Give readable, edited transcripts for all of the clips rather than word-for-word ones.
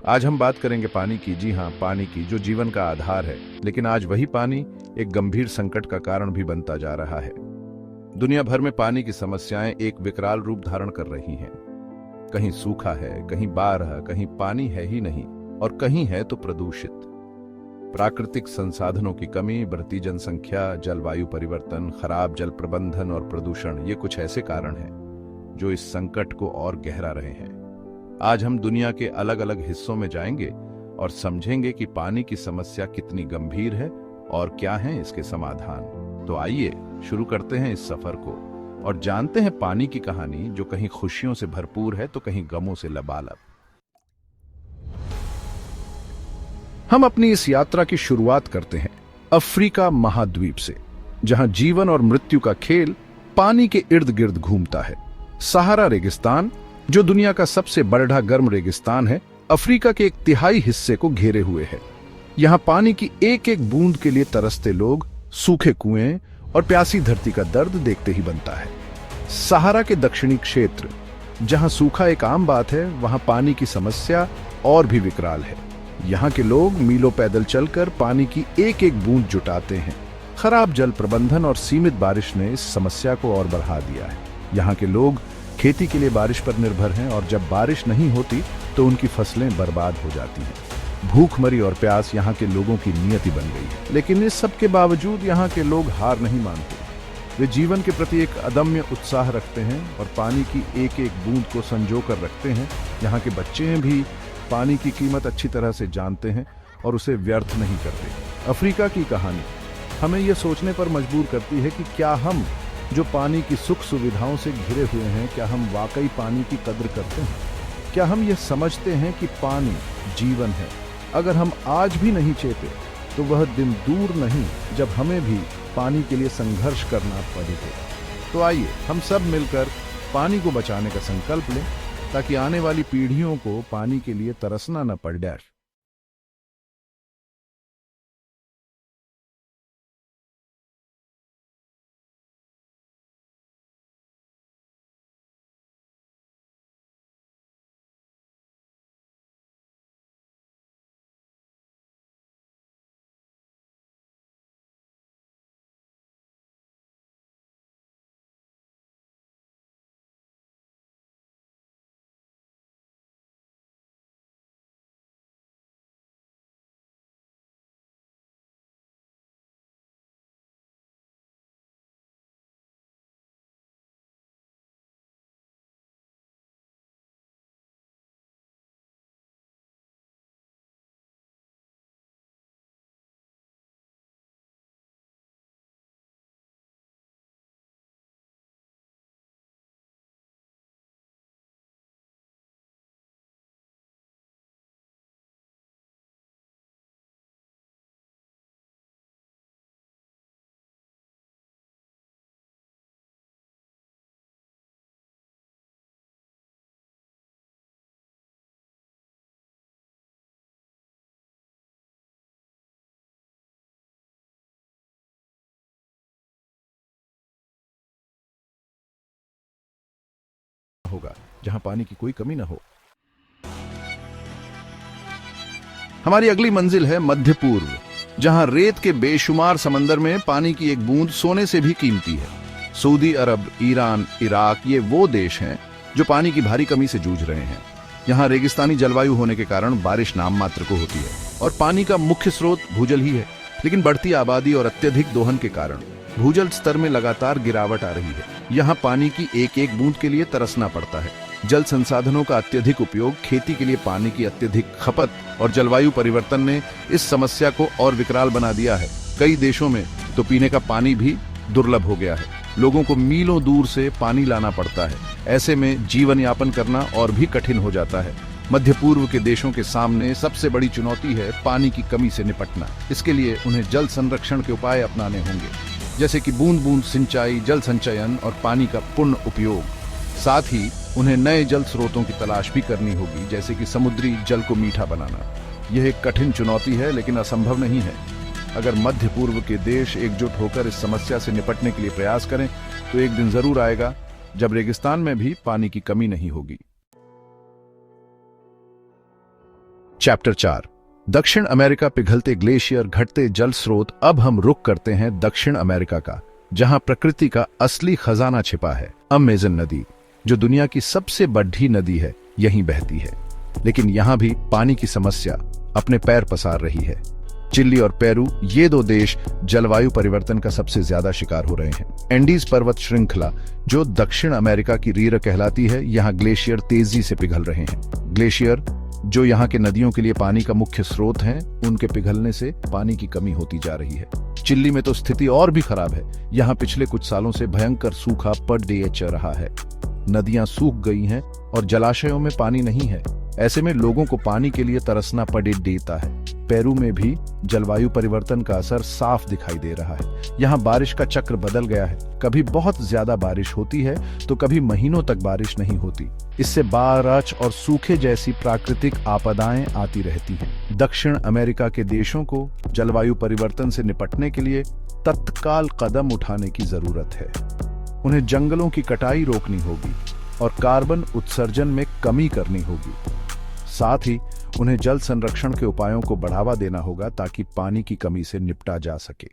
आज हम बात करेंगे पानी की। जी हाँ, पानी की, जो जीवन का आधार है। लेकिन आज वही पानी एक गंभीर संकट का कारण भी बनता जा रहा है। दुनिया भर में पानी की समस्याएं एक विकराल रूप धारण कर रही हैं। कहीं सूखा है, कहीं बाढ़, कहीं पानी है ही नहीं, और कहीं है तो प्रदूषित। प्राकृतिक संसाधनों की कमी, बढ़ती जनसंख्या, जलवायु परिवर्तन, खराब जल प्रबंधन और प्रदूषण, ये कुछ ऐसे कारण हैं जो इस संकट को और गहरा रहे हैं। आज हम दुनिया के अलग अलग हिस्सों में जाएंगे और समझेंगे कि पानी की समस्या कितनी गंभीर है और क्या हैं इसके समाधान। तो आइए शुरू करते हैं इस सफर को और जानते हैं पानी की कहानी, जो कहीं खुशियों से भरपूर है तो कहीं गमों से लबालब। हम अपनी इस यात्रा की शुरुआत करते हैं अफ्रीका महाद्वीप से, जहां जीवन और मृत्यु का खेल पानी के इर्द गिर्द घूमता है। सहारा रेगिस्तान, जो दुनिया का सबसे बड़ा गर्म रेगिस्तान है, अफ्रीका के एक तिहाई हिस्से को घेरे हुए है। यहां पानी की एक एक बूंद के लिए तरसते लोग, सूखे कुएं और प्यासी धरती का दर्द देखते ही बनता है। सहारा के दक्षिणी क्षेत्र, जहां सूखा एक आम बात है, वहां पानी की समस्या और भी विकराल है। यहाँ के लोग मीलों पैदल चलकर पानी की एक एक बूंद जुटाते हैं। खराब जल प्रबंधन और सीमित बारिश ने इस समस्या को और बढ़ा दिया है। यहाँ के लोग खेती के लिए बारिश पर निर्भर हैं, और जब बारिश नहीं होती तो उनकी फसलें बर्बाद हो जाती हैं। भूखमरी और प्यास यहाँ के लोगों की नियति बन गई है। लेकिन इस सब के बावजूद यहाँ के लोग हार नहीं मानते। वे जीवन के प्रति एक अदम्य उत्साह रखते हैं और पानी की एक एक बूंद को संजो कर रखते हैं। यहाँ के बच्चे भी पानी की कीमत अच्छी तरह से जानते हैं और उसे व्यर्थ नहीं करते। अफ्रीका की कहानी हमें यह सोचने पर मजबूर करती है कि क्या हम, जो पानी की सुख सुविधाओं से घिरे हुए हैं, क्या हम वाकई पानी की कद्र करते हैं? क्या हम यह समझते हैं कि पानी जीवन है? अगर हम आज भी नहीं चेते तो वह दिन दूर नहीं जब हमें भी पानी के लिए संघर्ष करना पड़ेगा। तो आइए हम सब मिलकर पानी को बचाने का संकल्प लें, ताकि आने वाली पीढ़ियों को पानी के लिए तरसना न पड़े। होगा जहां पानी की कोई कमी न हो। हमारी अगली मंजिल है मध्य पूर्व, जहां रेत के बेशुमार समंदर में पानी की एक बूंद सोने से भी कीमती है। सऊदी अरब, ईरान, इराक, ये वो देश हैं जो पानी की भारी कमी से जूझ रहे हैं। यहाँ रेगिस्तानी जलवायु होने के कारण बारिश नाम मात्र को होती है और पानी का मुख्य स्रोत भूजल ही है। लेकिन बढ़ती आबादी और अत्यधिक दोहन के कारण भूजल स्तर में लगातार गिरावट आ रही है। यहाँ पानी की एक एक बूंद के लिए तरसना पड़ता है। जल संसाधनों का अत्यधिक उपयोग, खेती के लिए पानी की अत्यधिक खपत और जलवायु परिवर्तन ने इस समस्या को और विकराल बना दिया है। कई देशों में तो पीने का पानी भी दुर्लभ हो गया है। लोगों को मीलों दूर से पानी लाना पड़ता है। ऐसे में जीवन यापन करना और भी कठिन हो जाता है। मध्य पूर्व के देशों के सामने सबसे बड़ी चुनौती है पानी की कमी से निपटना। इसके लिए उन्हें जल संरक्षण के उपाय अपनाने होंगे, जैसे कि बूंद बूंद सिंचाई, जल संचयन और पानी का पुनः उपयोग। साथ ही उन्हें नए जल स्रोतों की तलाश भी करनी होगी, जैसे कि समुद्री जल को मीठा बनाना। यह एक कठिन चुनौती है, लेकिन असंभव नहीं है। अगर मध्य पूर्व के देश एकजुट होकर इस समस्या से निपटने के लिए प्रयास करें तो एक दिन जरूर आएगा जब रेगिस्तान में भी पानी की कमी नहीं होगी। चैप्टर 4 दक्षिण अमेरिका पिघलते ग्लेशियर, घटते जल स्रोत। अब हम रुख करते हैं दक्षिण अमेरिका का, जहां प्रकृति का असली खजाना छिपा है। अमेज़न नदी, जो दुनिया की सबसे बड़ी नदी है, यहीं बहती है। लेकिन यहां भी पानी की समस्या अपने पैर पसार रही है। चिली और पेरू, ये दो देश जलवायु परिवर्तन का सबसे ज्यादा शिकार हो रहे हैं। एंडीज पर्वत श्रृंखला, जो दक्षिण अमेरिका की रीढ़ कहलाती है, यहाँ ग्लेशियर तेजी से पिघल रहे हैं। ग्लेशियर, जो यहाँ के नदियों के लिए पानी का मुख्य स्रोत हैं, उनके पिघलने से पानी की कमी होती जा रही है। चिली में तो स्थिति और भी खराब है। यहाँ पिछले कुछ सालों से भयंकर सूखा पड़ रहा है। नदियां सूख गई हैं और जलाशयों में पानी नहीं है। ऐसे में लोगों को पानी के लिए तरसना पड़ देता है। पेरू में भी जलवायु परिवर्तन का असर साफ दिखाई दे रहा है। यहाँ बारिश का चक्र बदल गया है। कभी बहुत ज्यादा बारिश होती है तो कभी महीनों तक बारिश नहीं होती। इससे बाढ़ और सूखे जैसी प्राकृतिक आपदाएं आती रहती हैं। दक्षिण अमेरिका के देशों को जलवायु परिवर्तन से निपटने के लिए तत्काल कदम उठाने की जरूरत है। उन्हें जंगलों की कटाई रोकनी होगी और कार्बन उत्सर्जन में कमी करनी होगी। साथ ही उन्हें जल संरक्षण के उपायों को बढ़ावा देना होगा ताकि पानी की कमी से निपटा जा सके।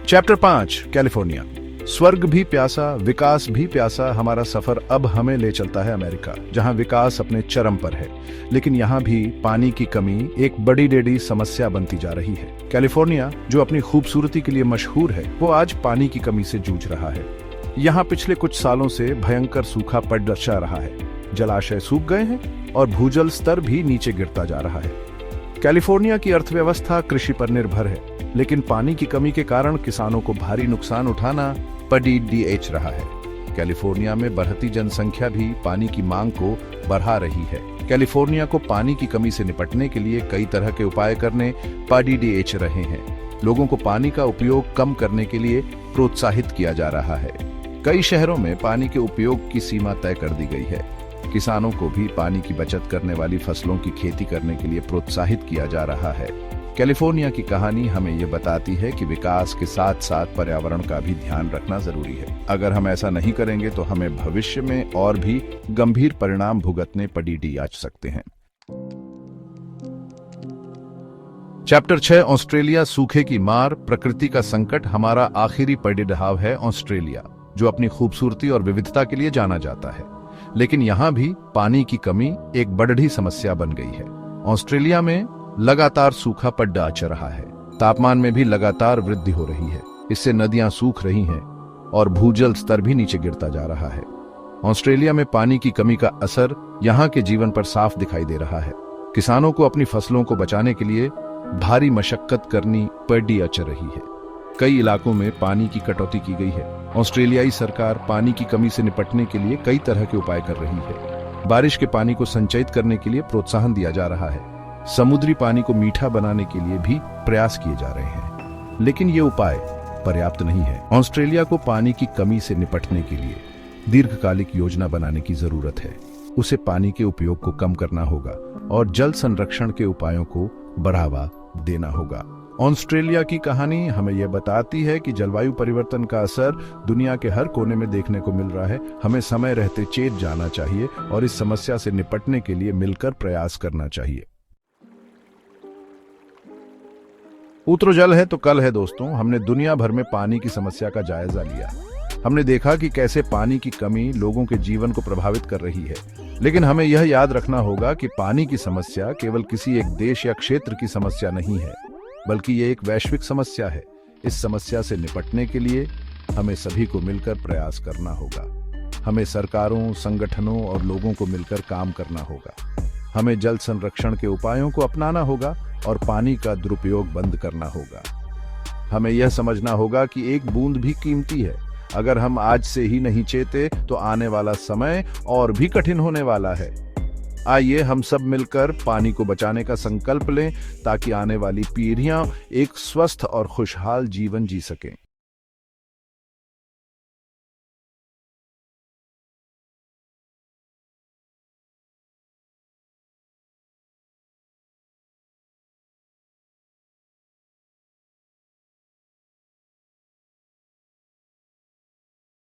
चैप्टर 5 कैलिफोर्निया, स्वर्ग भी प्यासा, विकास भी प्यासा। हमारा सफर अब हमें ले चलता है अमेरिका, जहां विकास अपने चरम पर है, लेकिन यहां भी पानी की कमी एक बड़ी समस्या बनती जा रही है। कैलिफोर्निया, जो अपनी खूबसूरती के लिए मशहूर है, वो आज पानी की कमी से जूझ रहा है। यहाँ पिछले कुछ सालों से भयंकर सूखा पड़ रहा है। जलाशय सूख गए हैं और भूजल स्तर भी नीचे गिरता जा रहा है। कैलिफोर्निया की अर्थव्यवस्था कृषि पर निर्भर है, लेकिन पानी की कमी के कारण किसानों को भारी नुकसान उठाना पड़ रहा है। कैलिफोर्निया में बढ़ती जनसंख्या भी पानी की मांग को बढ़ा रही है। कैलिफोर्निया को पानी की कमी से निपटने के लिए कई तरह के उपाय करने पड़ रहे हैं। लोगों को पानी का उपयोग कम करने के लिए प्रोत्साहित किया जा रहा है। कई शहरों में पानी के उपयोग की सीमा तय कर दी गई है। किसानों को भी पानी की बचत करने वाली फसलों की खेती करने के लिए प्रोत्साहित किया जा रहा है। कैलिफोर्निया की कहानी हमें ये बताती है कि विकास के साथ साथ पर्यावरण का भी ध्यान रखना जरूरी है। अगर हम ऐसा नहीं करेंगे तो हमें भविष्य में और भी गंभीर परिणाम भुगतने पड़ सकते हैं। चैप्टर 6 ऑस्ट्रेलिया, सूखे की मार, प्रकृति का संकट। हमारा आखिरी पड़ाव है ऑस्ट्रेलिया, जो अपनी खूबसूरती और विविधता के लिए जाना जाता है। लेकिन यहाँ भी पानी की कमी एक बड़ी समस्या बन गई है। ऑस्ट्रेलिया में लगातार सूखा पड़ रहा है। तापमान में भी लगातार वृद्धि हो रही है। इससे नदियां सूख रही हैं और भूजल स्तर भी नीचे गिरता जा रहा है। ऑस्ट्रेलिया में पानी की कमी का असर यहाँ के जीवन पर साफ दिखाई दे रहा है। किसानों को अपनी फसलों को बचाने के लिए भारी मशक्कत करनी पड़ रही है। कई इलाकों में पानी की कटौती की गई है। ऑस्ट्रेलियाई सरकार पानी की कमी से निपटने के लिए कई तरह के उपाय कर रही है। बारिश के पानी को संचयित करने के लिए प्रोत्साहन दिया जा रहा है। समुद्री पानी को मीठा बनाने के लिए भी प्रयास किए जा रहे हैं, लेकिन ये उपाय पर्याप्त नहीं है। ऑस्ट्रेलिया को पानी की कमी से निपटने के लिए दीर्घकालिक योजना बनाने की जरूरत है। उसे पानी के उपयोग को कम करना होगा और जल संरक्षण के उपायों को बढ़ावा देना होगा। ऑस्ट्रेलिया की कहानी हमें यह बताती है कि जलवायु परिवर्तन का असर दुनिया के हर कोने में देखने को मिल रहा है। हमें समय रहते चेत जाना चाहिए और इस समस्या से निपटने के लिए मिलकर प्रयास करना चाहिए। उतरो जल है तो कल है दोस्तों। हमने दुनिया भर में पानी की समस्या का जायजा लिया। हमने देखा कि कैसे पानी की कमी लोगों के जीवन को प्रभावित कर रही है। लेकिन हमें यह याद रखना होगा कि पानी की समस्या केवल किसी एक देश या क्षेत्र की समस्या नहीं है, बल्कि ये एक वैश्विक समस्या है। इस समस्या से निपटने के लिए हमें सभी को मिलकर प्रयास करना होगा। हमें सरकारों, संगठनों और लोगों को मिलकर काम करना होगा। हमें जल संरक्षण के उपायों को अपनाना होगा और पानी का दुरुपयोग बंद करना होगा। हमें यह समझना होगा कि एक बूंद भी कीमती है। अगर हम आज से ही नहीं चेते तो आने वाला समय और भी कठिन होने वाला है। आइए हम सब मिलकर पानी को बचाने का संकल्प लें ताकि आने वाली पीढ़ियां एक स्वस्थ और खुशहाल जीवन जी सकें।